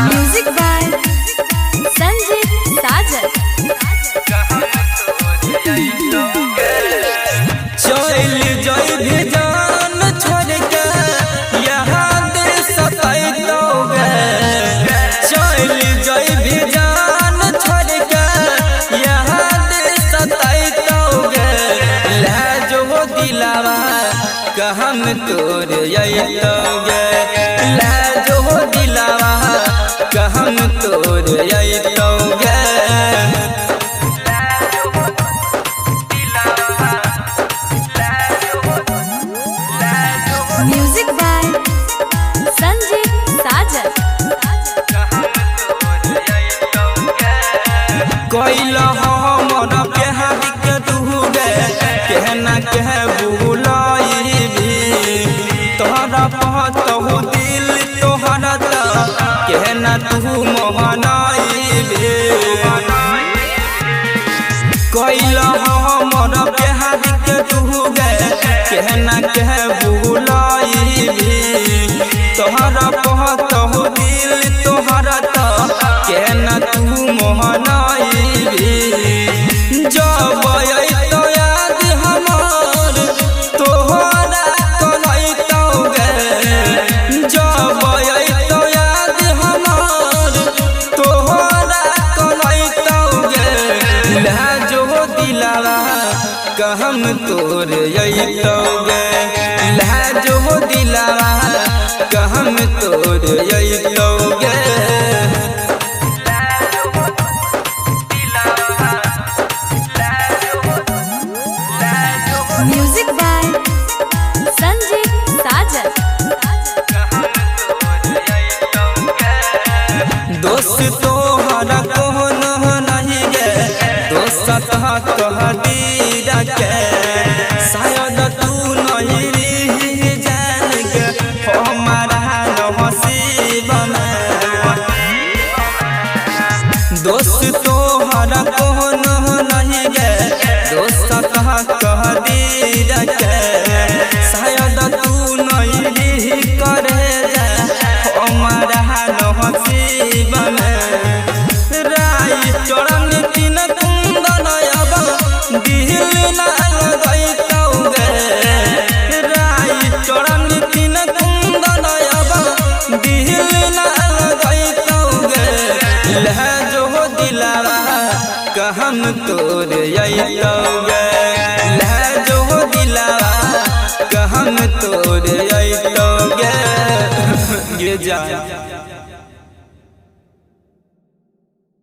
Music by Sanjeev साजन। चल जाई भी जान छोड़ के यहाँ दे सताइतोगे। चल जाई भी जान छोड़ के यहाँ दे सताइतोगे। ले जो दिलावा कहम तोर अइतोगे। ले जो दिलावा कहम तोर अइतोगे। म्यूजिक बाय संजीव साजन। कोइल हमर प्यार के डूबे कहना कह बुलाई भी तोहरा पहतहु दिल तोहरा त कहना तू मोहनाई भी। कोइल हमर प्यार के डूबे कहना कह बुलाई भी तोहरा पहतहु दिल तोहरा त कहना तू मोहनाई भी। जब अइतो याद हमार तोहरा कलइतोगे। जब अइतो याद हमार तोहरा कलइतोगे। ले जो दिलावा कहम तोर अइतोगे। ले जो दिलावा कहम तोर अइतोगे। म्यूजिक बाय संजीव साजन। दोस्त तोहरा कौन नहीं गे दोस्त कह दीरा के शायद तू नहीं रही जान के हमारा नसीब में। दोस्त तोहरा कौन नहीं गे दोस्त कह दीरा के शायद तू नहीं रही करे जा हमारा नसीब में। राई चरण तीन कुंदन अब दिल ना लगइतोगे। राई चरण तीन कुंदन अब दिल ना लगइतोगे। ले जो दिलावा कहम तोर अइतोगे। ले जो दिलावा कहम तोर अइतोगे। गे जा